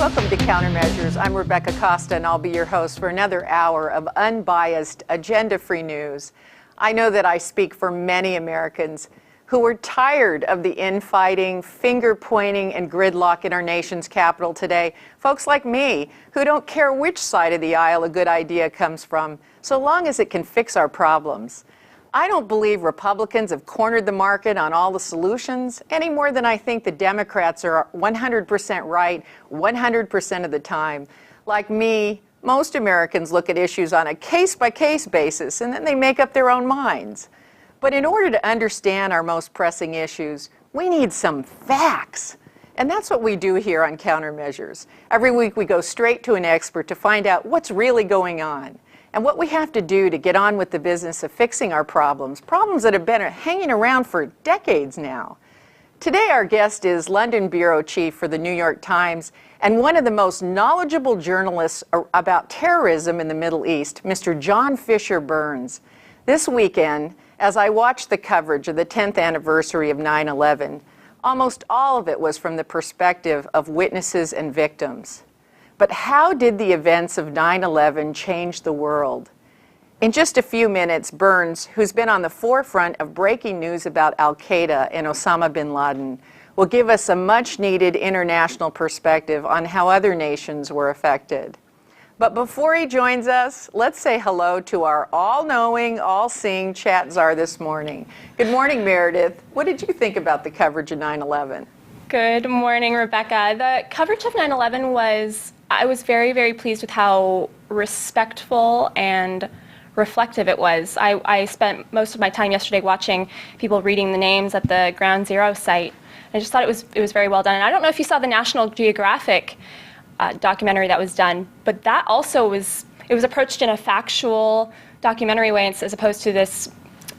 Welcome to Countermeasures. I'm Rebecca Costa, and I'll be your host for another hour of unbiased, agenda-free news. I know that I speak for many Americans who are tired of the infighting, finger-pointing, and gridlock in our nation's capital today. Folks like me who don't care which side of the aisle a good idea comes from, so long as it can fix our problems. I don't believe Republicans have cornered the market on all the solutions any more than I think the Democrats are 100% right 100% of the time. Like me, most Americans look at issues on a case-by-case basis and then they make up their own minds. But in order to understand our most pressing issues, we need some facts. And that's what we do here on Countermeasures. Every week we go straight to an expert to find out what's really going on and what we have to do to get on with the business of fixing our problems that have been hanging around for decades now. Today our guest is London bureau chief for the New York Times and one of the most knowledgeable journalists about terrorism in the Middle East, Mr. John Fisher Burns. This weekend, as I watched the coverage of the 10th anniversary of 9/11, almost all of it was from the perspective of witnesses and victims. But how did the events of 9/11 change the world? In just a few minutes, Burns, who's been on the forefront of breaking news about Al-Qaeda and Osama bin Laden, will give us a much-needed international perspective on how other nations were affected. But before he joins us, let's say hello to our all-knowing, all-seeing chat czar this morning. Good morning, Meredith. What did you think about the coverage of 9/11? Good morning, Rebecca. The coverage of 9/11 I was very, very pleased with how respectful and reflective it was. I spent most of my time yesterday watching people reading the names at the Ground Zero site. I just thought it was very well done. And I don't know if you saw the National Geographic documentary that was done, but that also was approached in a factual documentary way as opposed to this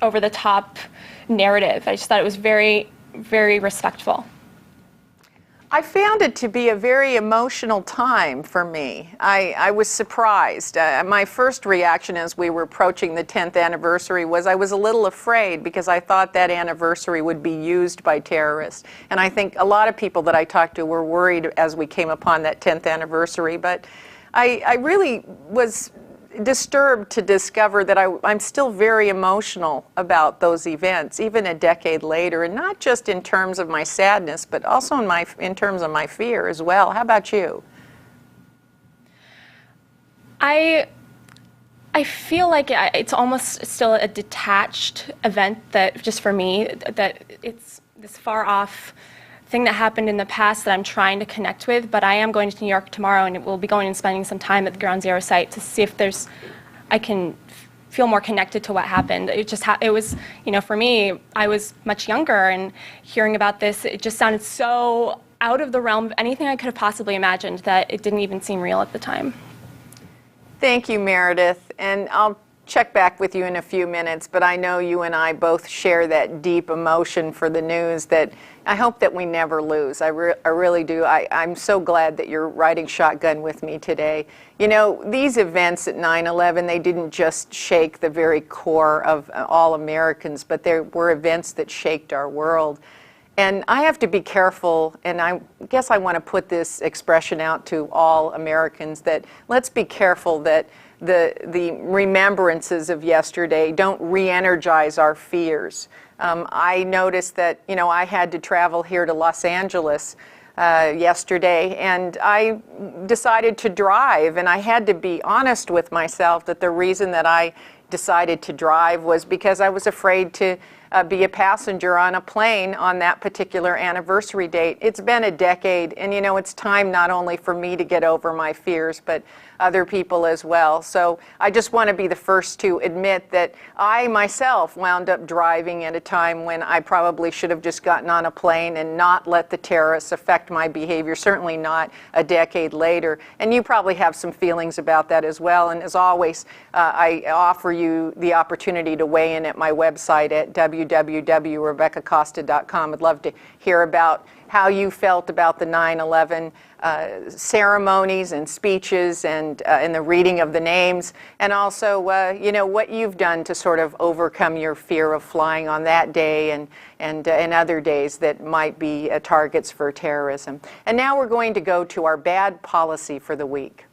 over-the-top narrative. I just thought it was very, very respectful. I found it to be a very emotional time for me. I was surprised. My first reaction as we were approaching the 10th anniversary was I was a little afraid because I thought that anniversary would be used by terrorists. And I think a lot of people that I talked to were worried as we came upon that 10th anniversary. But I really was disturbed to discover that I'm still very emotional about those events, even a decade later, and not just in terms of my sadness, but also in terms of my fear as well. How about you? I feel like it's almost still a detached event that, just for me, that it's this far off thing that happened in the past that I'm trying to connect with, but I am going to New York tomorrow and we'll be going and spending some time at the Ground Zero site to see if I can feel more connected to what happened. It was, for me, I was much younger and hearing about this, it just sounded so out of the realm of anything I could have possibly imagined that it didn't even seem real at the time. Thank you, Meredith, and I'll check back with you in a few minutes, but I know you and I both share that deep emotion for the news that I hope that we never lose. I really do. I'm so glad that you're riding shotgun with me today. These events at 9/11, they didn't just shake the very core of all Americans, but there were events that shaked our world. And I have to be careful, and I guess I want to put this expression out to all Americans, that let's be careful that the remembrances of yesterday don't re-energize our fears. I noticed that, I had to travel here to Los Angeles yesterday, and I decided to drive, and I had to be honest with myself that the reason that I decided to drive was because I was afraid to be a passenger on a plane on that particular anniversary date. It's been a decade, and it's time not only for me to get over my fears, but other people as well. So I just want to be the first to admit that I myself wound up driving at a time when I probably should have just gotten on a plane and not let the terrorists affect my behavior, certainly not a decade later. And you probably have some feelings about that as well. And as always, I offer you the opportunity to weigh in at my website at www.RebeccaCosta.com. I'd love to hear about how you felt about the 9/11 ceremonies and speeches and the reading of the names, and also what you've done to sort of overcome your fear of flying on that day and other days that might be targets for terrorism. And now we're going to go to our bad policy for the week.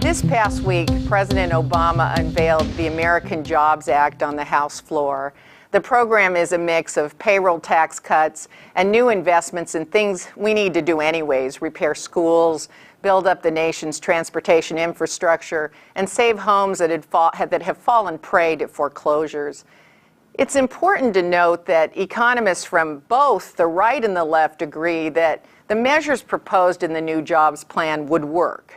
This past week, President Obama unveiled the American Jobs Act on the House floor. The program is a mix of payroll tax cuts and new investments in things we need to do anyways: repair schools, build up the nation's transportation infrastructure, and save homes that have fallen prey to foreclosures. It's important to note that economists from both the right and the left agree that the measures proposed in the new jobs plan would work.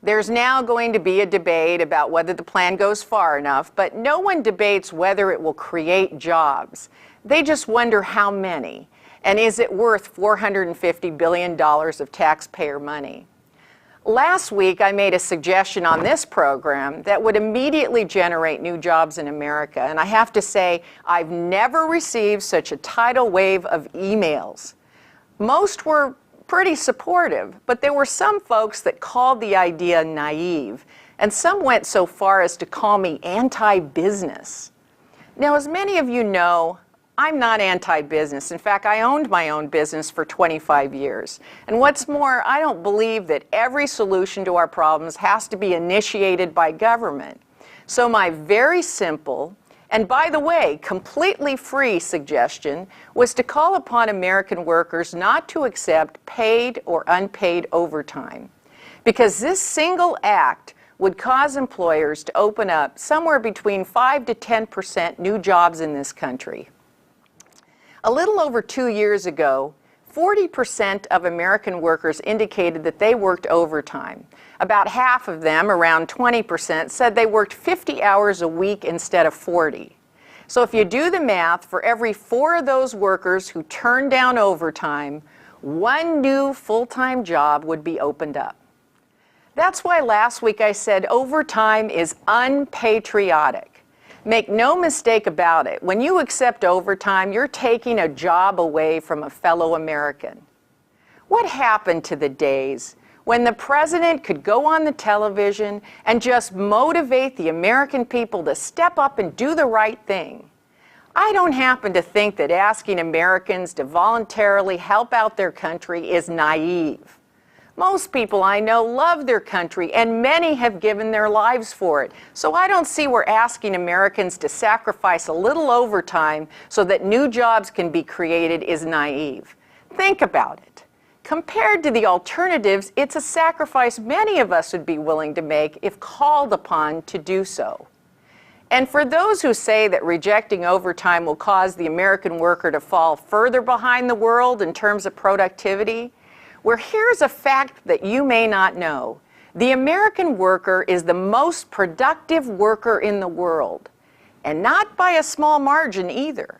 There's now going to be a debate about whether the plan goes far enough, but no one debates whether it will create jobs. They just wonder how many, and is it worth $450 billion of taxpayer money? Last week, I made a suggestion on this program that would immediately generate new jobs in America, and I have to say, I've never received such a tidal wave of emails. Most were pretty supportive, but there were some folks that called the idea naive, and some went so far as to call me anti-business. Now, as many of you know, I'm not anti-business. In fact, I owned my own business for 25 years. And what's more, I don't believe that every solution to our problems has to be initiated by government. So my very simple, and by the way, completely free suggestion was to call upon American workers not to accept paid or unpaid overtime, because this single act would cause employers to open up somewhere between 5 to 10% new jobs in this country. A little over 2 years ago, 40% of American workers indicated that they worked overtime. About half of them, around 20%, said they worked 50 hours a week instead of 40. So if you do the math, for every 4 of those workers who turned down overtime, 1 new full-time job would be opened up. That's why last week I said overtime is unpatriotic. Make no mistake about it. When you accept overtime, you're taking a job away from a fellow American. What happened to the days when the president could go on the television and just motivate the American people to step up and do the right thing? I don't happen to think that asking Americans to voluntarily help out their country is naive. Most people I know love their country, and many have given their lives for it. So I don't see where asking Americans to sacrifice a little overtime so that new jobs can be created is naive. Think about it. Compared to the alternatives, it's a sacrifice many of us would be willing to make if called upon to do so. And for those who say that rejecting overtime will cause the American worker to fall further behind the world in terms of productivity, well, here's a fact that you may not know. The American worker is the most productive worker in the world, and not by a small margin either.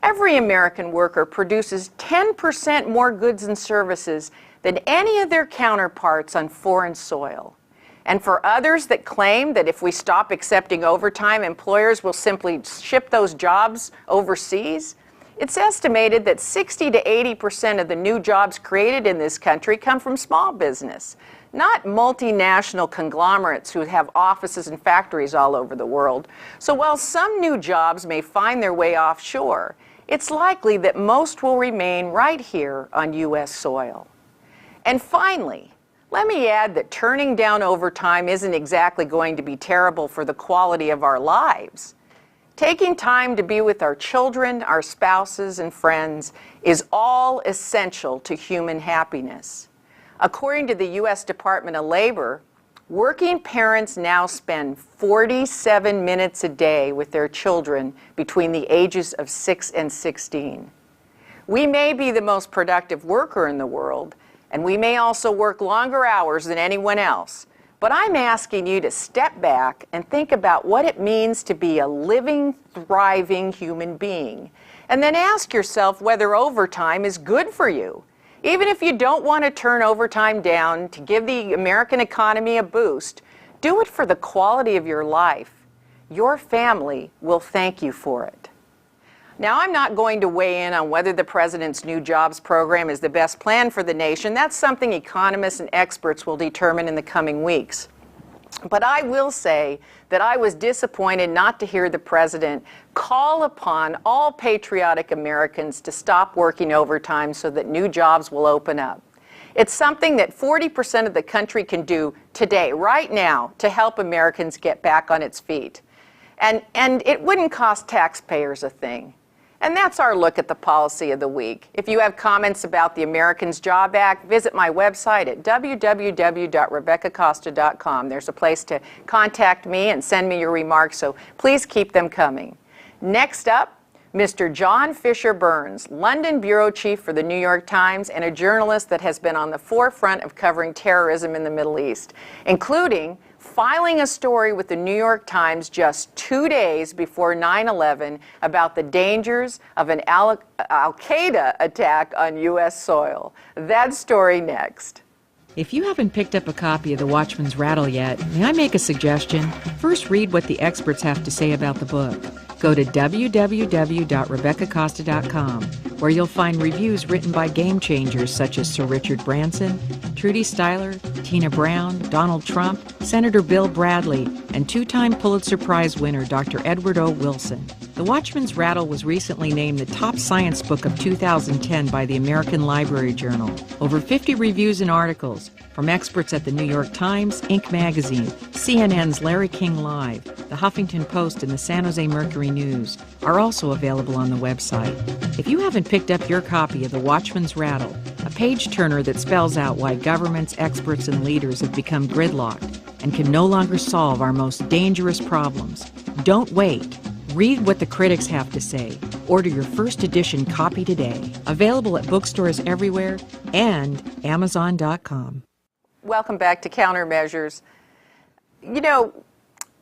Every American worker produces 10% more goods and services than any of their counterparts on foreign soil. And for others that claim that if we stop accepting overtime, employers will simply ship those jobs overseas, it's estimated that 60 to 80% of the new jobs created in this country come from small business, not multinational conglomerates who have offices and factories all over the world. So while some new jobs may find their way offshore, it's likely that most will remain right here on U.S. soil. And finally, let me add that turning down overtime isn't exactly going to be terrible for the quality of our lives. Taking time to be with our children, our spouses, and friends is all essential to human happiness. According to the U.S. Department of Labor, working parents now spend 47 minutes a day with their children between the ages of 6 and 16. We may be the most productive worker in the world, and we may also work longer hours than anyone else. But I'm asking you to step back and think about what it means to be a living, thriving human being. And then ask yourself whether overtime is good for you. Even if you don't want to turn overtime down to give the American economy a boost, do it for the quality of your life. your family will thank you for it. Now, I'm not going to weigh in on whether the president's new jobs program is the best plan for the nation. That's something economists and experts will determine in the coming weeks. But I will say that I was disappointed not to hear the president call upon all patriotic Americans to stop working overtime so that new jobs will open up. It's something that 40% of the country can do today, right now, to help Americans get back on its feet. And it wouldn't cost taxpayers a thing. And that's our look at the policy of the week. If you have comments about the Americans Job Act, visit my website at www.RebeccaCosta.com. There's a place to contact me and send me your remarks, so please keep them coming. Next up, Mr. John Fisher Burns, London bureau chief for the New York Times and a journalist that has been on the forefront of covering terrorism in the Middle East, including filing a story with the New York Times just 2 days before 9/11 about the dangers of an Al-Qaeda attack on U.S. soil. That story next. If you haven't picked up a copy of The Watchman's Rattle yet, may I make a suggestion? First, read what the experts have to say about the book. Go to www.RebeccaCosta.com, where you'll find reviews written by game changers such as Sir Richard Branson, Trudy Styler, Tina Brown, Donald Trump, Senator Bill Bradley, and two-time Pulitzer Prize winner Dr. Edward O. Wilson. The Watchman's Rattle was recently named the top science book of 2010 by the American Library Journal. Over 50 reviews and articles from experts at the New York Times, Inc. magazine, CNN's Larry King Live, the Huffington Post, and the San Jose Mercury News are also available on the website. If you haven't picked up your copy of The Watchman's Rattle, a page-turner that spells out why governments, experts, and leaders have become gridlocked and can no longer solve our most dangerous problems, don't wait. Read what the critics have to say. Order your first edition copy today. Available at bookstores everywhere and Amazon.com. Welcome back to Countermeasures. You know,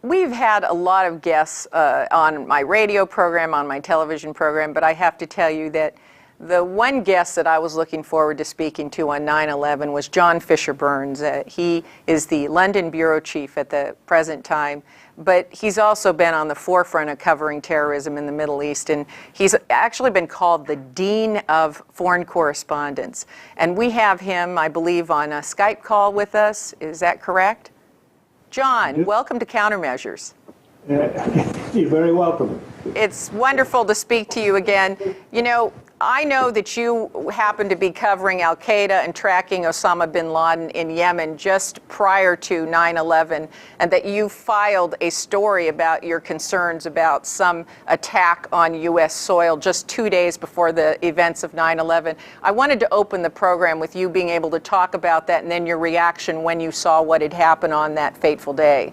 we've had a lot of guests on my radio program, on my television program, but I have to tell you that the one guest that I was looking forward to speaking to on 9/11 was John Fisher Burns. He is the London bureau chief at the present time, but he's also been on the forefront of covering terrorism in the Middle East, and he's actually been called the Dean of Foreign Correspondence. And we have him, I believe, on a Skype call with us. Is that correct? John, welcome to Countermeasures. You're very welcome. It's wonderful to speak to you again. You know, I know that you happen to be covering Al-Qaeda and tracking Osama bin Laden in Yemen just prior to 9/11, and that you filed a story about your concerns about some attack on U.S. soil just 2 days before the events of 9/11. I wanted to open the program with you being able to talk about that and then your reaction when you saw what had happened on that fateful day.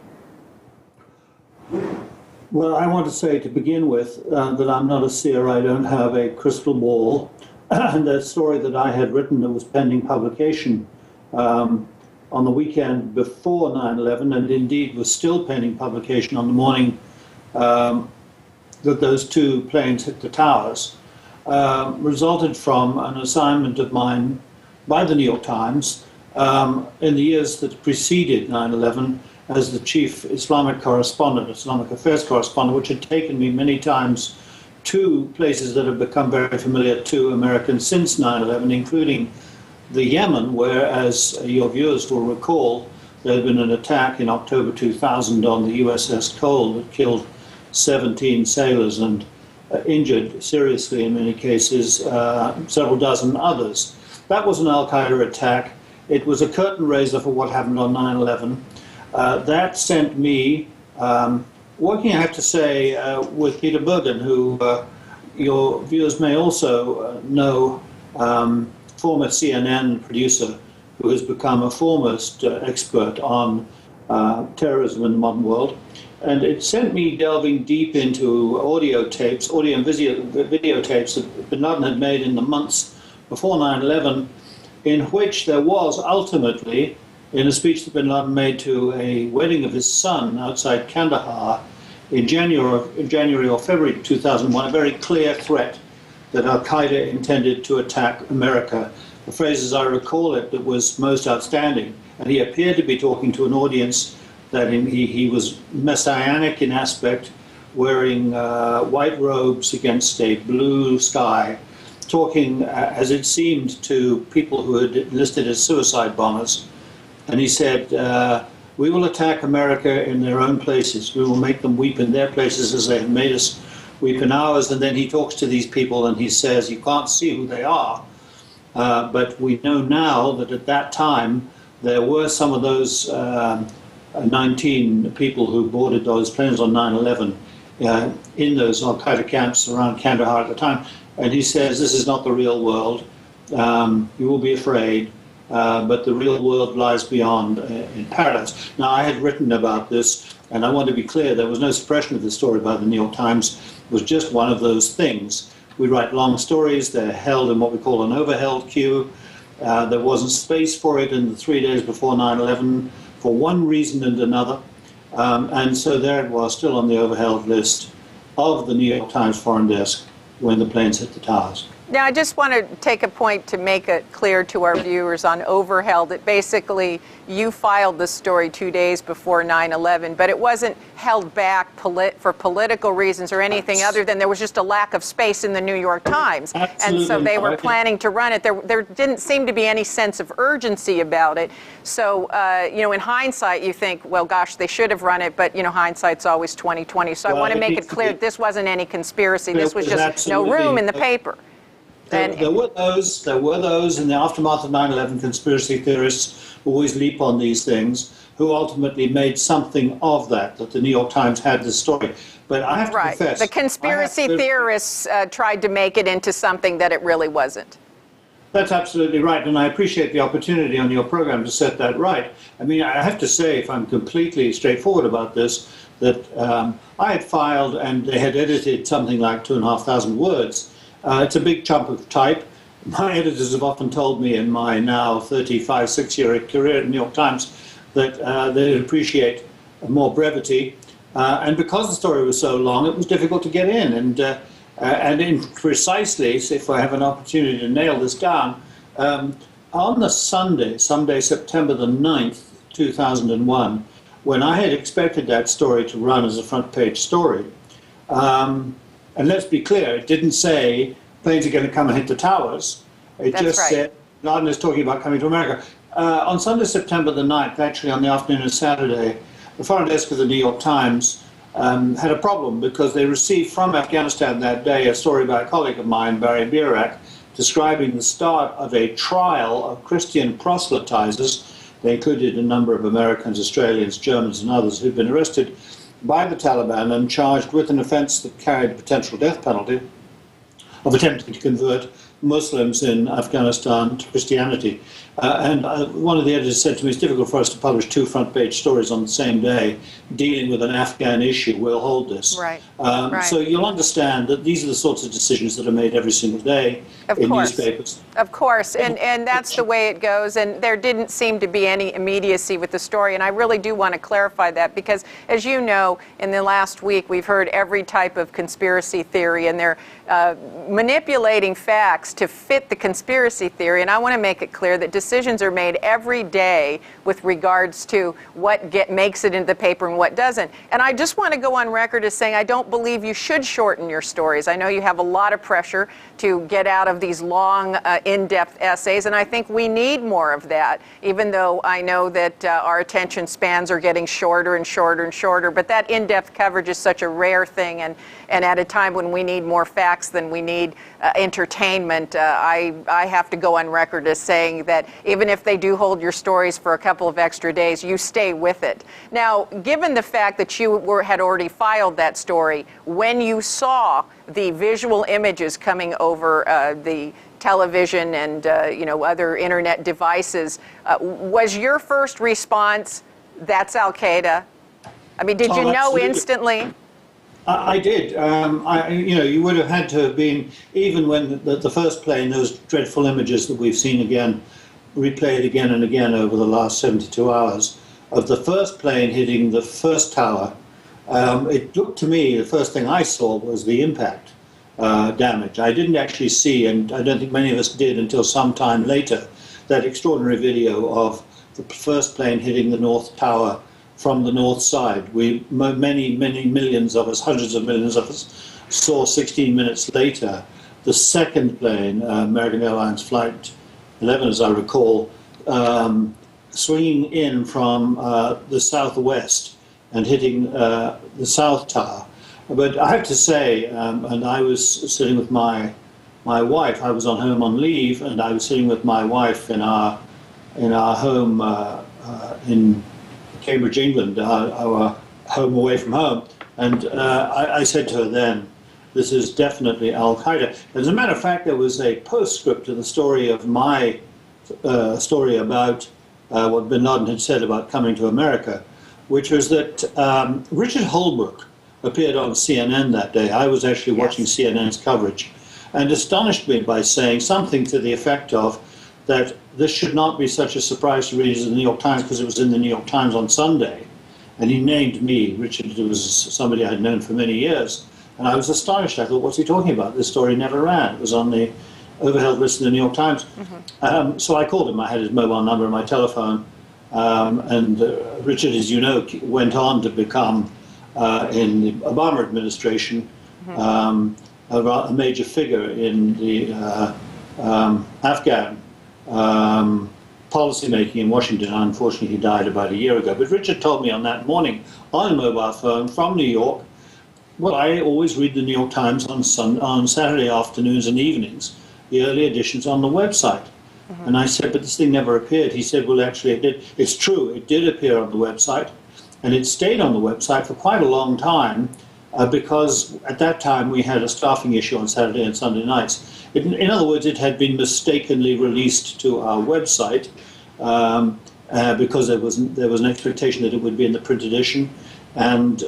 Well, I want to say to begin with that I'm not a seer. I don't have a crystal ball. And the story that I had written that was pending publication on the weekend before 9/11, and indeed was still pending publication on the morning that those two planes hit the towers, resulted from an assignment of mine by the New York Times in the years that preceded 9/11 as the chief Islamic correspondent, Islamic affairs correspondent, which had taken me many times to places that have become very familiar to Americans since 9/11, including the Yemen, where, as your viewers will recall, there had been an attack in October 2000 on the USS Cole that killed 17 sailors and injured seriously, in many cases, several dozen others. That was an Al-Qaeda attack. It was a curtain raiser for what happened on 9/11. That sent me working, I have to say, with Peter Bergen, who your viewers may also know, former CNN producer who has become a foremost expert on terrorism in the modern world. And it sent me delving deep into audio and videotapes that bin Laden had made in the months before 9/11, in which there was ultimately, in a speech that bin Laden made to a wedding of his son outside Kandahar in January or February 2001, a very clear threat that Al-Qaeda intended to attack America. The phrase, as I recall it, that was most outstanding, and he appeared to be talking to an audience that he was messianic in aspect, wearing white robes against a blue sky, talking, as it seemed, to people who had enlisted as suicide bombers. And he said, we will attack America in their own places. We will make them weep in their places as they have made us weep in ours. And then he talks to these people and he says, you can't see who they are. But we know now that at that time, there were some of those 19 people who boarded those planes on 9/11 in those al-Qaeda camps around Kandahar at the time. And he says, this is not the real world. You will be afraid, but the real world lies beyond in paradise. Now, I had written about this, and I want to be clear, there was no suppression of the story by the New York Times. It was just one of those things. We write long stories. They're held in what we call an overheld queue. There wasn't space for it in the 3 days before 9/11 for one reason and another. And so there it was, still on the overheld list of the New York Times foreign desk when the planes hit the towers. Now, I just want to take a point to make it clear to our viewers on overheld that basically you filed this story 2 days before 9/11, but it wasn't held back for political reasons or anything other than there was just a lack of space in the New York Times. Absolutely. And so they were planning to run it. There didn't seem to be any sense of urgency about it. So, in hindsight, you think, well, gosh, they should have run it, but, hindsight's always 20/20. So I want to make it clear that this wasn't any conspiracy. This was just no room in the paper. There were those in the aftermath of 9/11, conspiracy theorists who always leap on these things, who ultimately made something of that the New York Times had this story. But I have to confess, the conspiracy theorists tried to make it into something that it really wasn't. That's absolutely right, and I appreciate the opportunity on your program to set that right. I mean, I have to say, if I'm completely straightforward about this, that I had filed and they had edited something like 2,500 words. It's a big chunk of type. My editors have often told me in my now 6-year career at the New York Times that they'd appreciate more brevity. And because the story was so long, it was difficult to get in. And in precisely, if I have an opportunity to nail this down, on the Sunday, September the 9th, 2001, when I had expected that story to run as a front page story, and let's be clear, it didn't say planes are going to come and hit the towers. It just said, Gardner's talking about coming to America. On Sunday, September the 9th, actually on the afternoon of Saturday, the foreign desk of the New York Times had a problem because they received from Afghanistan that day a story by a colleague of mine, Barry Birak, describing the start of a trial of Christian proselytizers. They included a number of Americans, Australians, Germans, and others who'd been arrested by the Taliban and charged with an offense that carried a potential death penalty of attempting to convert Muslims in Afghanistan to Christianity. And one of the editors said to me, it's difficult for us to publish 2 front-page stories on the same day dealing with an Afghan issue. We'll hold this. Right. So you'll understand that these are the sorts of decisions that are made every single day in newspapers. Of course, and that's the way it goes, and there didn't seem to be any immediacy with the story, and I really do want to clarify that because, as you know, in the last week we've heard every type of conspiracy theory, and they're manipulating facts to fit the conspiracy theory, and I want to make it clear that decisions are made every day with regards to what makes it into the paper and what doesn't. And I just want to go on record as saying I don't believe you should shorten your stories. I know you have a lot of pressure to get out of these long, in-depth essays, and I think we need more of that, even though I know that our attention spans are getting shorter and shorter and shorter, but that in-depth coverage is such a rare thing, and at a time when we need more facts than we need entertainment, I have to go on record as saying that even if they do hold your stories for a couple of extra days, you stay with it. Now, given the fact that you had already filed that story, when you saw the visual images coming over the television and other internet devices, was your first response, that's Al-Qaeda? I mean, did you know instantly? I did. You would have had to have been, even when the first plane, those dreadful images that we've seen again, replayed again and again over the last 72 hours, of the first plane hitting the first tower, it looked to me, the first thing I saw was the impact damage. I didn't actually see, and I don't think many of us did until some time later, that extraordinary video of the first plane hitting the North Tower from the north side. Many millions of us, hundreds of millions of us, saw 16 minutes later the second plane, American Airlines Flight 11, as I recall, swinging in from the southwest and hitting the South Tower. But I have to say, and I was sitting with my wife. I was home on leave, and I was sitting with my wife in our home in Cambridge, England, our home away from home. And I said to her then, this is definitely Al-Qaeda. As a matter of fact, there was a postscript to the story of my story about what bin Laden had said about coming to America, which was that Richard Holbrooke appeared on CNN that day. I was actually watching CNN's coverage, and astonished me by saying something to the effect of that this should not be such a surprise to readers of the New York Times because it was in the New York Times on Sunday. And he named me. Richard was somebody I had known for many years. And I was astonished. I thought, what's he talking about? This story never ran. It was on the overhead list in the New York Times. So I called him. I had his mobile number on my telephone. And Richard, as you know, went on to become, in the Obama administration, a major figure in the Afghan policymaking in Washington. Unfortunately, he died about a year ago. But Richard told me on that morning on a mobile phone from New York, well, I always read the New York Times on Saturday afternoons and evenings, the early editions on the website. And I said, but this thing never appeared. He said, well, actually, it did. It's true, it did appear on the website, and it stayed on the website for quite a long time because at that time we had a staffing issue on Saturday and Sunday nights. In other words, it had been mistakenly released to our website because there was an expectation that it would be in the print edition, and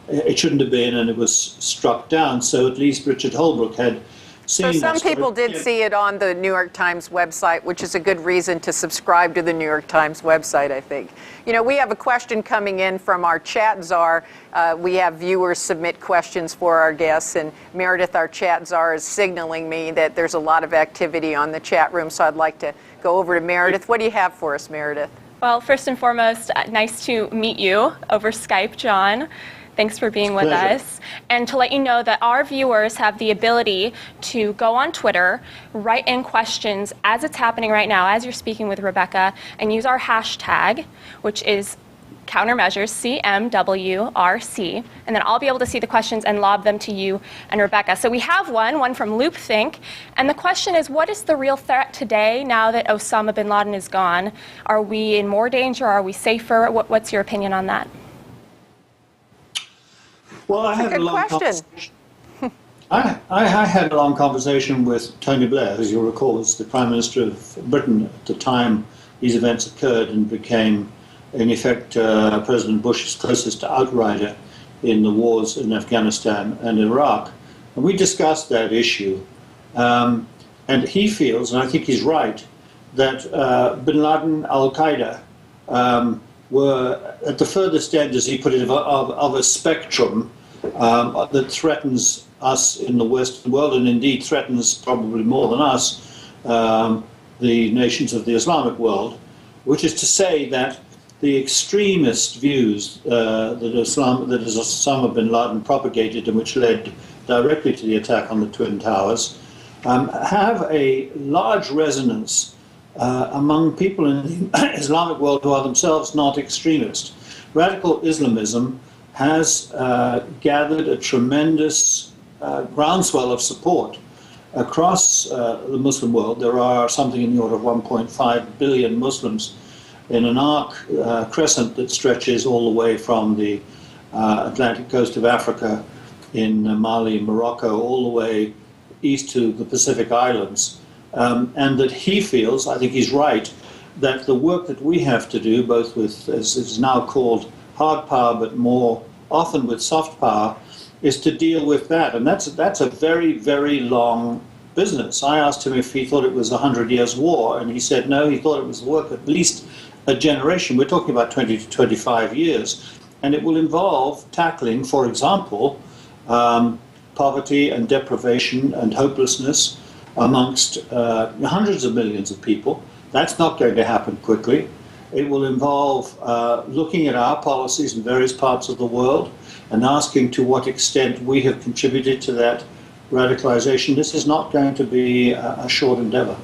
it shouldn't have been, and it was struck down. So at least Richard Holbrooke had seen. So some people did see it on the New York Times website, which is a good reason to subscribe to the New York Times website, I think. You know, we have a question coming in from our chat czar. We have viewers submit questions for our guests, and Meredith, our chat czar, is signaling me that there's a lot of activity on the chat room, so I'd like to go over to Meredith. What do you have for us, Meredith? Well, first and foremost, nice to meet you over Skype, John. Thanks for being with us. And to let you know that our viewers have the ability to go on Twitter, write in questions as it's happening right now, as you're speaking with Rebecca, and use our hashtag, which is Countermeasures, CMWRC, and then I'll be able to see the questions and lob them to you and Rebecca. So we have one from Loopthink, and the question is, what is the real threat today now that Osama bin Laden is gone? Are we in more danger? Are we safer? What's your opinion on that? Well, I had a long conversation. I had a long conversation with Tony Blair, as you'll recall, was the Prime Minister of Britain at the time these events occurred and became, in effect, President Bush's closest outrider in the wars in Afghanistan and Iraq. And we discussed that issue. And he feels, and I think he's right, that bin Laden, Al-Qaeda, were at the furthest end, as he put it, of a spectrum that threatens us in the Western world, and indeed threatens probably more than us, the nations of the Islamic world, which is to say that the extremist views that Osama bin Laden propagated and which led directly to the attack on the Twin Towers have a large resonance among people in the Islamic world who are themselves not extremist. Radical Islamism has gathered a tremendous groundswell of support across the Muslim world. There are something in the order of 1.5 billion Muslims in an arc crescent that stretches all the way from the Atlantic coast of Africa in Mali, Morocco, all the way east to the Pacific Islands. And that he feels, I think he's right, that the work that we have to do, both with, as it's now called, hard power, but more often with soft power, is to deal with that. And that's a very, very long business. I asked him if he thought it was 100 years war, and he said no, he thought it was the work of at least a generation. We're talking about 20 to 25 years. And it will involve tackling, for example, poverty and deprivation and hopelessness amongst hundreds of millions of people. That's not going to happen quickly. It will involve looking at our policies in various parts of the world and asking to what extent we have contributed to that radicalization. This is not going to be a short endeavor.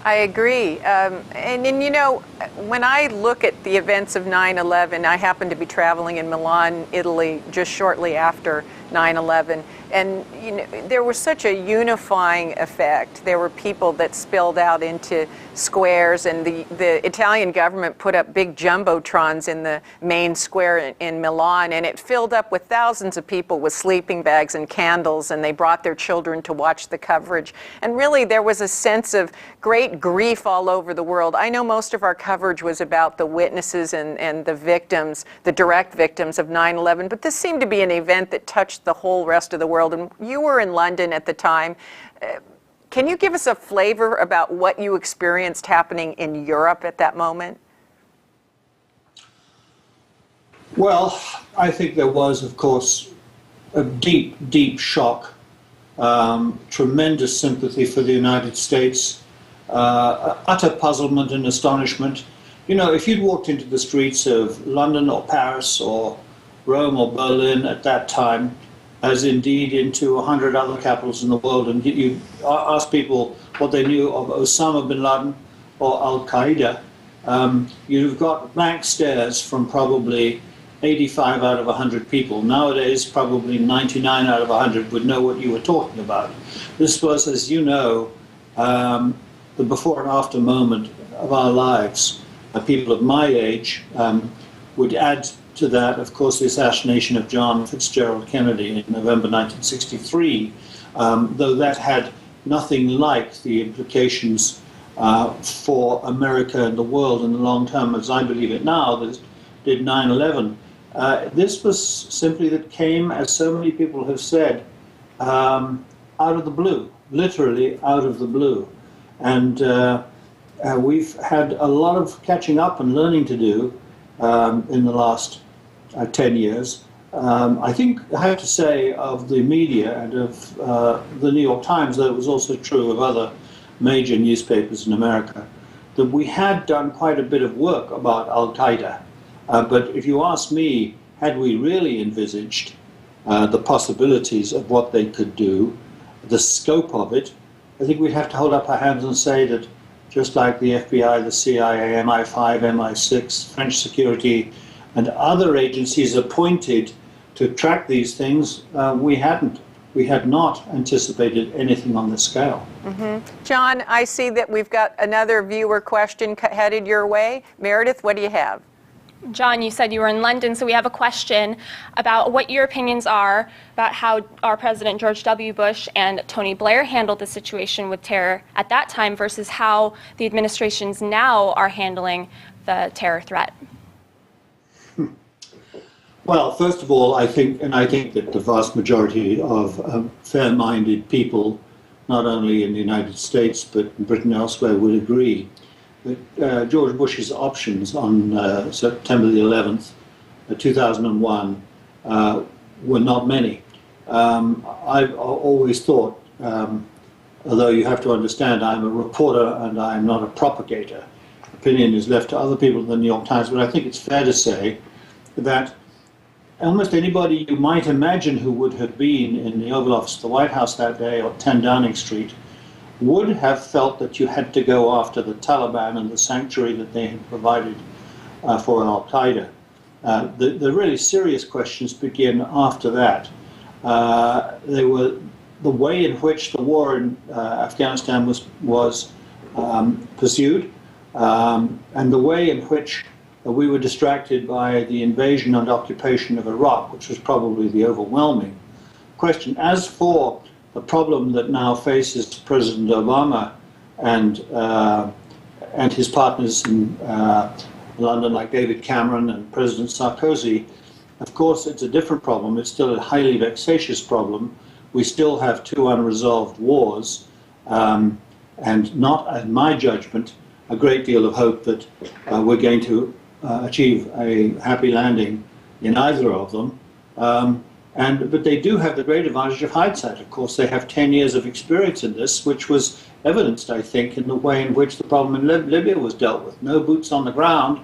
I agree. And you know, when I look at the events of 9/11, I happened to be traveling in Milan, Italy, just shortly after 9/11. And you know, there was such a unifying effect. There were people that spilled out into squares, and the Italian government put up big jumbotrons in the main square in Milan, and it filled up with thousands of people with sleeping bags and candles, and they brought their children to watch the coverage. And really, there was a sense of great grief all over the world. I know most of our coverage was about the witnesses and the victims, the direct victims of 9/11, but this seemed to be an event that touched the whole rest of the world. And you were in London at the time. Can you give us a flavor about what you experienced happening in Europe at that moment? Well, I think there was, of course, a deep, deep shock, tremendous sympathy for the United States, utter puzzlement and astonishment. You know, if you'd walked into the streets of London or Paris or Rome or Berlin at that time, as indeed into 100 other capitals in the world, and you ask people what they knew of Osama bin Laden or Al-Qaeda, you've got blank stares from probably 85 out of 100 people. Nowadays, probably 99 out of 100 would know what you were talking about. This was, as you know, the before and after moment of our lives. People of my age would add to that, of course, the assassination of John Fitzgerald Kennedy in November 1963, though that had nothing like the implications for America and the world in the long term, as I believe it now, that did 9/11. This was simply that came, as so many people have said, out of the blue, literally out of the blue. And we've had a lot of catching up and learning to do in the last 10 years. I think I have to say of the media and of the New York Times, though it was also true of other major newspapers in America, that we had done quite a bit of work about Al-Qaeda. But if you ask me, had we really envisaged the possibilities of what they could do, the scope of it, I think we'd have to hold up our hands and say that just like the FBI, the CIA, MI5, MI6, French security, and other agencies appointed to track these things, we hadn't. We had not anticipated anything on this scale. Mm-hmm. John, I see that we've got another viewer question headed your way. Meredith, what do you have? John, you said you were in London, so we have a question about what your opinions are about how our President George W. Bush and Tony Blair handled the situation with terror at that time versus how the administrations now are handling the terror threat. Well, first of all, I think that the vast majority of fair-minded people, not only in the United States but in Britain and elsewhere, would agree that George Bush's options on September the 11th, 2001, were not many. I've always thought, although you have to understand I'm a reporter and I'm not a propagator, opinion is left to other people in the New York Times, but I think it's fair to say that almost anybody you might imagine who would have been in the Oval Office of the White House that day or 10 Downing Street would have felt that you had to go after the Taliban and the sanctuary that they had provided for Al-Qaeda. The really serious questions begin after that. They were the way in which the war in Afghanistan was pursued, and the way in which we were distracted by the invasion and occupation of Iraq, which was probably the overwhelming question. As for the problem that now faces President Obama and his partners in London, like David Cameron and President Sarkozy, of course, it's a different problem. It's still a highly vexatious problem. We still have two unresolved wars, and not, in my judgment, a great deal of hope that we're going to achieve a happy landing in either of them. But they do have the great advantage of hindsight. Of course, they have 10 years of experience in this, which was evidenced, I think, in the way in which the problem in Libya was dealt with. No boots on the ground,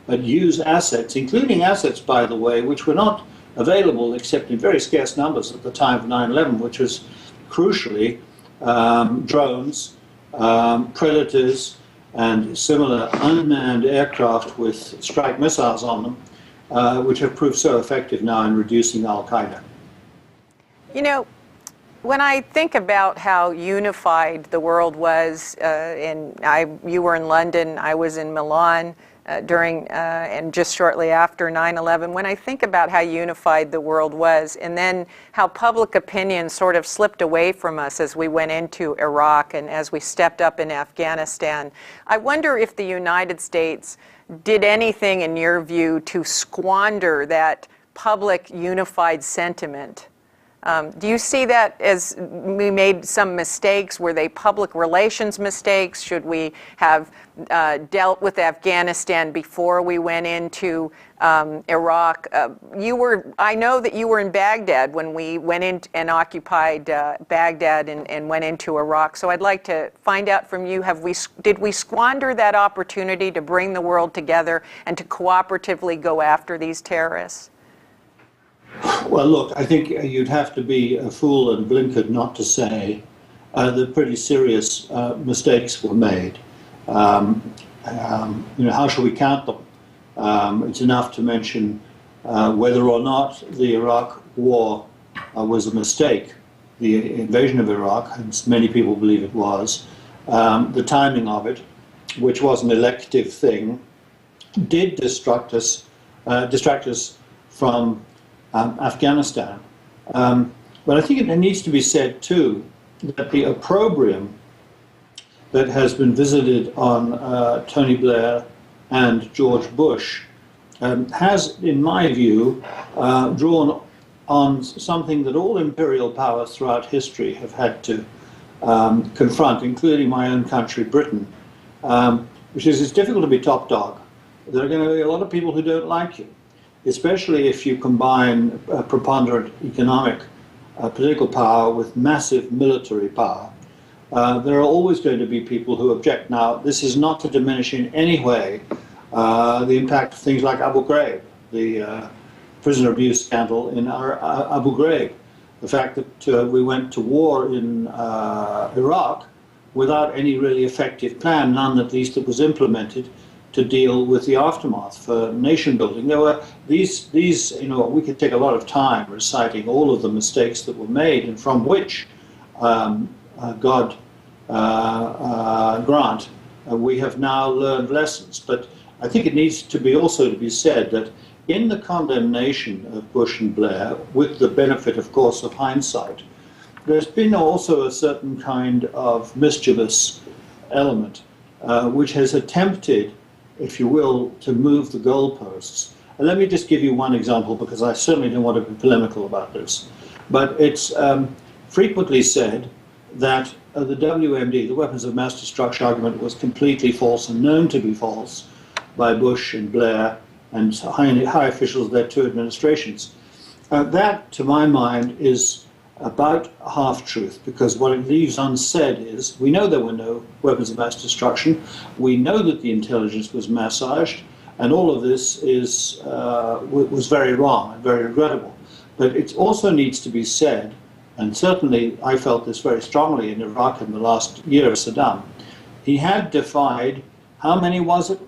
but use assets, including assets, by the way, which were not available except in very scarce numbers at the time of 9/11, which was crucially drones, predators, and similar unmanned aircraft with strike missiles on them, which have proved so effective now in reducing Al-Qaeda. You know, when I think about how unified the world was, you were in London, I was in Milan during and just shortly after 9/11, when I think about how unified the world was, and then how public opinion sort of slipped away from us as we went into Iraq and as we stepped up in Afghanistan, I wonder if the United States did anything, in your view, to squander that public unified sentiment. Do you see that as we made some mistakes? Were they public relations mistakes? Should we have dealt with Afghanistan before we went into Iraq? I know that you were in Baghdad when we went in and occupied Baghdad and went into Iraq. So I'd like to find out from you, did we squander that opportunity to bring the world together and to cooperatively go after these terrorists? Well, look, I think you'd have to be a fool and blinkered not to say that pretty serious mistakes were made. How shall we count them? It's enough to mention whether or not the Iraq war was a mistake. The invasion of Iraq, as many people believe it was, the timing of it, which was an elective thing, did distract us from Afghanistan. But I think it needs to be said, too, that the opprobrium that has been visited on Tony Blair and George Bush has, in my view, drawn on something that all imperial powers throughout history have had to confront, including my own country, Britain, which is it's difficult to be top dog. There are going to be a lot of people who don't like you, especially if you combine preponderant economic political power with massive military power. There are always going to be people who object. Now, this is not to diminish in any way the impact of things like Abu Ghraib, the prisoner abuse scandal in Abu Ghraib. The fact that we went to war in Iraq without any really effective plan, none at least that was implemented to deal with the aftermath for nation building. There were these, we could take a lot of time reciting all of the mistakes that were made and from which, God grant, we have now learned lessons. But I think it needs to be also to be said that in the condemnation of Bush and Blair, with the benefit, of course, of hindsight, there's been also a certain kind of mischievous element which has attempted, if you will, to move the goalposts. And let me just give you one example, because I certainly don't want to be polemical about this. But it's frequently said that the WMD, the weapons of mass destruction argument, was completely false and known to be false by Bush and Blair and high officials of their two administrations. That, to my mind, is about half-truth, because what it leaves unsaid is we know there were no weapons of mass destruction, we know that the intelligence was massaged, and all of this was very wrong and very regrettable. But it also needs to be said, and certainly I felt this very strongly in Iraq in the last year of Saddam, he had defied, how many was it?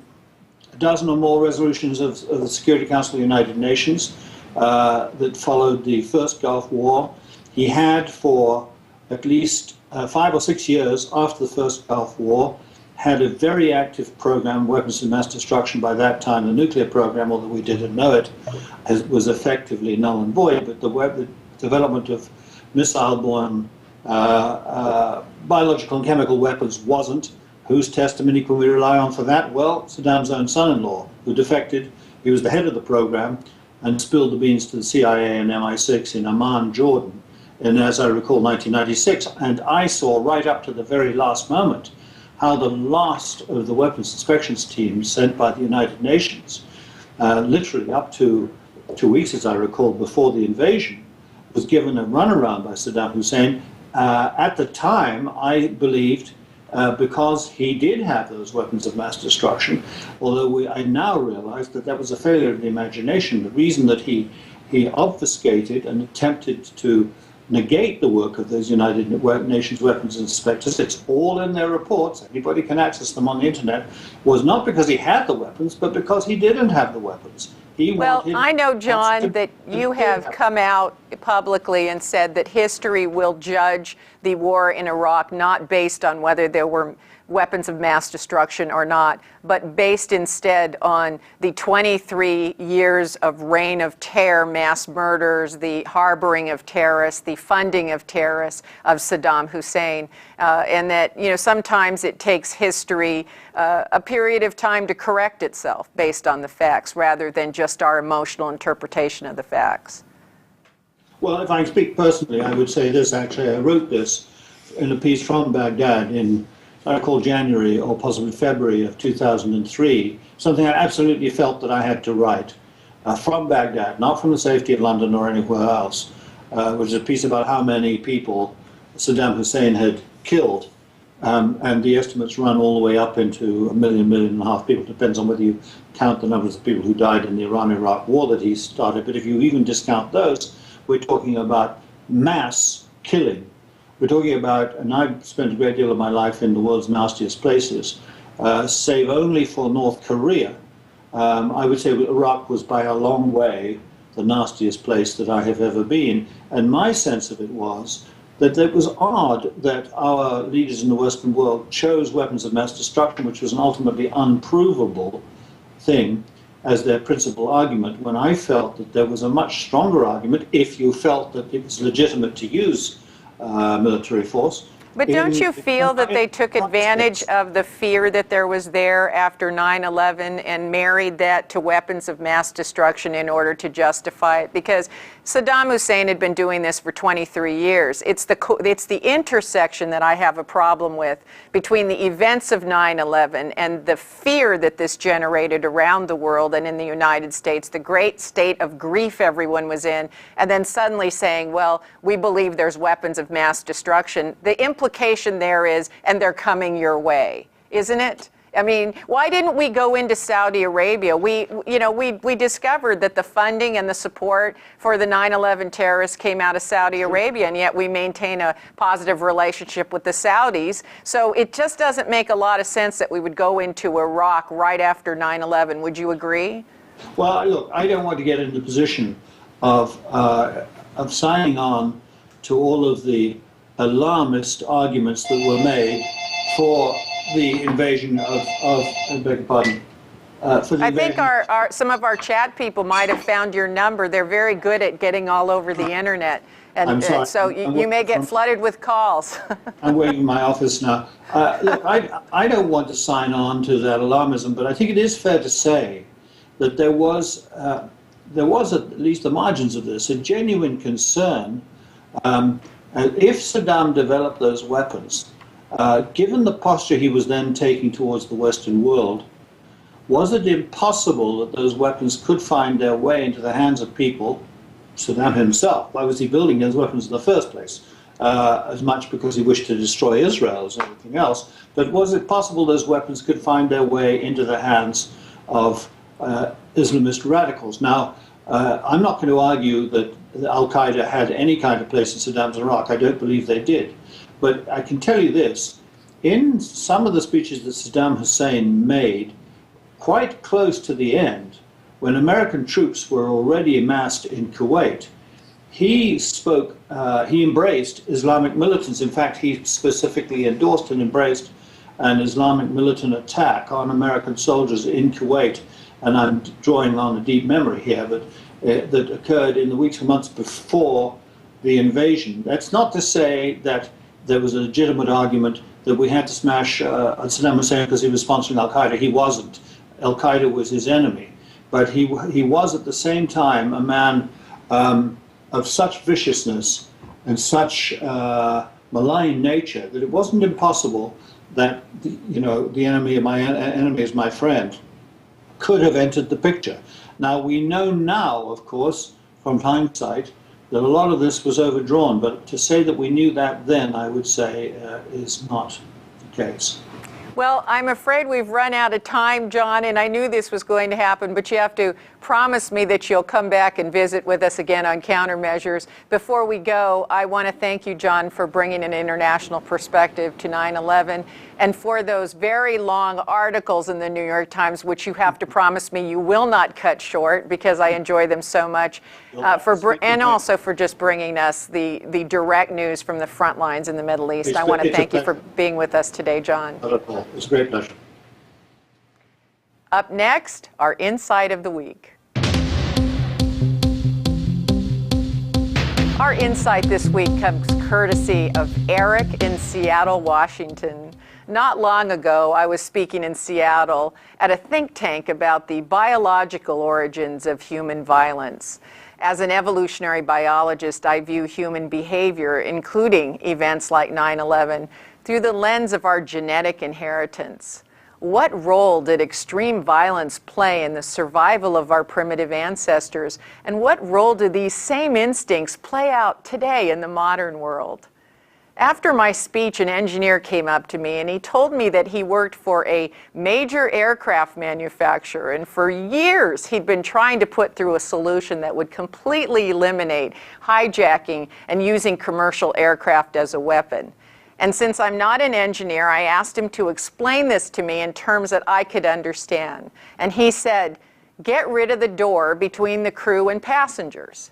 A dozen or more resolutions of the Security Council of the United Nations that followed the first Gulf War. He had, for at least 5 or 6 years after the first Gulf War, had a very active program, weapons of mass destruction. By that time, the nuclear program, although we didn't know it, was effectively null and void, but the development of missile-borne biological and chemical weapons wasn't. Whose testimony can we rely on for that? Well, Saddam's own son-in-law, who defected. He was the head of the program and spilled the beans to the CIA and MI6 in Amman, Jordan, in, as I recall, 1996. And I saw right up to the very last moment how the last of the weapons inspections teams sent by the United Nations, literally up to 2 weeks, as I recall, before the invasion, was given a runaround by Saddam Hussein. At the time, I believed, because he did have those weapons of mass destruction, although I now realize that that was a failure of the imagination. The reason that he obfuscated and attempted to negate the work of those United Nations weapons inspectors, it's all in their reports, anybody can access them on the internet, was not because he had the weapons, but because he didn't have the weapons. Well, I know, John, that you have come out publicly and said that history will judge the war in Iraq not based on whether there were weapons of mass destruction or not, but based instead on the 23 years of reign of terror, mass murders, the harboring of terrorists, the funding of terrorists of Saddam Hussein, and that, you know, sometimes it takes history a period of time to correct itself based on the facts rather than just our emotional interpretation of the facts. Well, if I speak personally, I would say this. Actually, I wrote this in a piece from Baghdad in, I recall, January or possibly February of 2003, something I absolutely felt that I had to write from Baghdad, not from the safety of London or anywhere else, which is a piece about how many people Saddam Hussein had killed. And the estimates run all the way up into 1 million, 1.5 million people. Depends on whether you count the numbers of people who died in the Iran-Iraq war that he started. But if you even discount those, we're talking about mass killing. We're talking about, and I've spent a great deal of my life in the world's nastiest places, save only for North Korea. I would say Iraq was by a long way the nastiest place that I have ever been. And my sense of it was that it was odd that our leaders in the Western world chose weapons of mass destruction, which was an ultimately unprovable thing, as their principal argument, when I felt that there was a much stronger argument, if you felt that it was legitimate to use military force. But don't you feel that they took advantage of the fear that there was there after 9/11 and married that to weapons of mass destruction in order to justify it? Because Saddam Hussein had been doing this for 23 years. It's the intersection that I have a problem with between the events of 9/11 and the fear that this generated around the world and in the United States, the great state of grief everyone was in, and then suddenly saying, well, we believe there's weapons of mass destruction. The implication there is, and they're coming your way, isn't it? I mean, why didn't we go into Saudi Arabia? We discovered that the funding and the support for the 9/11 terrorists came out of Saudi Arabia, and yet we maintain a positive relationship with the Saudis. So it just doesn't make a lot of sense that we would go into Iraq right after 9/11. Would you agree? Well, look, I don't want to get in the position of signing on to all of the alarmist arguments that were made for the invasion of I beg your pardon. I think some of our chat people might have found your number. They're very good at getting all over the internet. And so you may get flooded with calls. I'm waiting in my office now. Look, I don't want to sign on to that alarmism, but I think it is fair to say that there was at least the margins of this, a genuine concern. If Saddam developed those weapons, given the posture he was then taking towards the Western world, was it impossible that those weapons could find their way into the hands of people, Saddam himself? Why was he building those weapons in the first place? As much because he wished to destroy Israel as anything else. But was it possible those weapons could find their way into the hands of Islamist radicals? Now, I'm not going to argue that Al-Qaeda had any kind of place in Saddam's Iraq. I don't believe they did. But I can tell you this, in some of the speeches that Saddam Hussein made, quite close to the end, when American troops were already amassed in Kuwait, he embraced Islamic militants. In fact, he specifically endorsed and embraced an Islamic militant attack on American soldiers in Kuwait. And I'm drawing on a deep memory here, but that occurred in the weeks and months before the invasion. That's not to say that there was a legitimate argument that we had to smash Saddam Hussein because he was sponsoring Al-Qaeda. He wasn't. Al-Qaeda was his enemy. But he was at the same time a man of such viciousness and such malign nature that it wasn't impossible that the enemy of my enemy is my friend could have entered the picture. Now, we know now, of course, from hindsight, that a lot of this was overdrawn. But to say that we knew that then, I would say, is not the case. Well, I'm afraid we've run out of time, John, and I knew this was going to happen, but you have to promise me that you'll come back and visit with us again on Countermeasures. Before we go, I want to thank you, John, for bringing an international perspective to 9/11 and for those very long articles in the New York Times, which you have to promise me you will not cut short because I enjoy them so much, and also for just bringing us the direct news from the front lines in the Middle East. I want to thank you for being with us today, John. Not at all. It's a great pleasure. Up next, our Insight of the Week. Our insight this week comes courtesy of Eric in Seattle, Washington. Not long ago, I was speaking in Seattle at a think tank about the biological origins of human violence. As an evolutionary biologist, I view human behavior, including events like 9/11, through the lens of our genetic inheritance. What role did extreme violence play in the survival of our primitive ancestors? And what role do these same instincts play out today in the modern world? After my speech, an engineer came up to me and he told me that he worked for a major aircraft manufacturer, and for years he'd been trying to put through a solution that would completely eliminate hijacking and using commercial aircraft as a weapon. And since I'm not an engineer, I asked him to explain this to me in terms that I could understand. And he said, "Get rid of the door between the crew and passengers."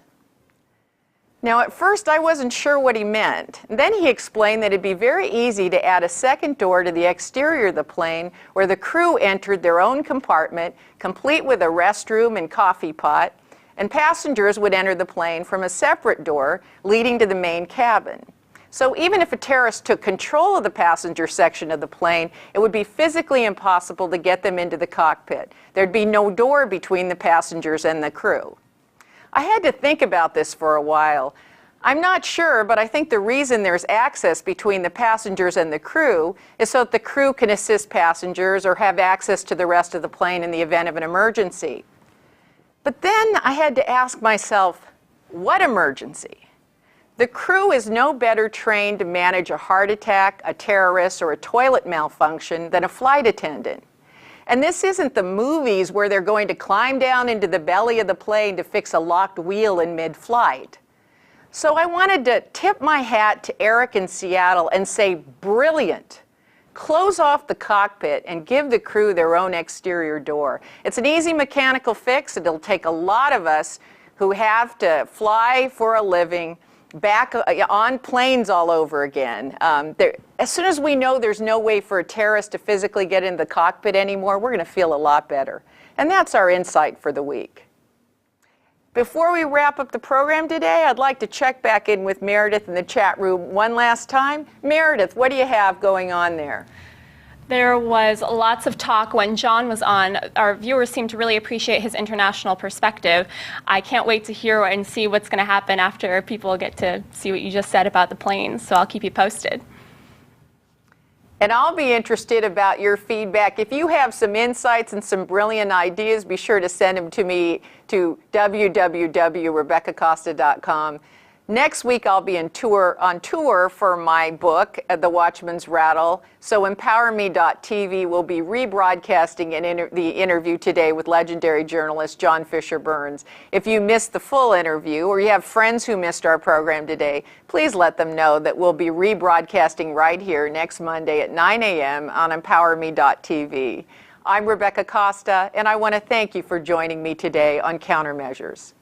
Now, at first, I wasn't sure what he meant. And then he explained that it'd be very easy to add a second door to the exterior of the plane where the crew entered their own compartment, complete with a restroom and coffee pot, and passengers would enter the plane from a separate door leading to the main cabin. So even if a terrorist took control of the passenger section of the plane, it would be physically impossible to get them into the cockpit. There'd be no door between the passengers and the crew. I had to think about this for a while. I'm not sure, but I think the reason there's access between the passengers and the crew is so that the crew can assist passengers or have access to the rest of the plane in the event of an emergency. But then I had to ask myself, what emergency? The crew is no better trained to manage a heart attack, a terrorist, or a toilet malfunction than a flight attendant. And this isn't the movies where they're going to climb down into the belly of the plane to fix a locked wheel in mid-flight. So I wanted to tip my hat to Eric in Seattle and say, brilliant. Close off the cockpit and give the crew their own exterior door. It's an easy mechanical fix. It'll take a lot of us who have to fly for a living back on planes all over again. As soon as we know there's no way for a terrorist to physically get into the cockpit anymore, we're going to feel a lot better. And that's our insight for the week. Before we wrap up the program today, I'd like to check back in with Meredith in the chat room one last time. Meredith, what do you have going on there? There was lots of talk when John was on. Our viewers seem to really appreciate his international perspective. I can't wait to hear and see what's going to happen after people get to see what you just said about the planes, so I'll keep you posted. And I'll be interested about your feedback. If you have some insights and some brilliant ideas, be sure to send them to me to www.RebeccaCosta.com. Next week, I'll be on tour for my book, The Watchman's Rattle. So emPOWERme.tv will be rebroadcasting the interview today with legendary journalist John Fisher Burns. If you missed the full interview or you have friends who missed our program today, please let them know that we'll be rebroadcasting right here next Monday at 9 a.m. on emPOWERme.tv. I'm Rebecca Costa, and I want to thank you for joining me today on Countermeasures.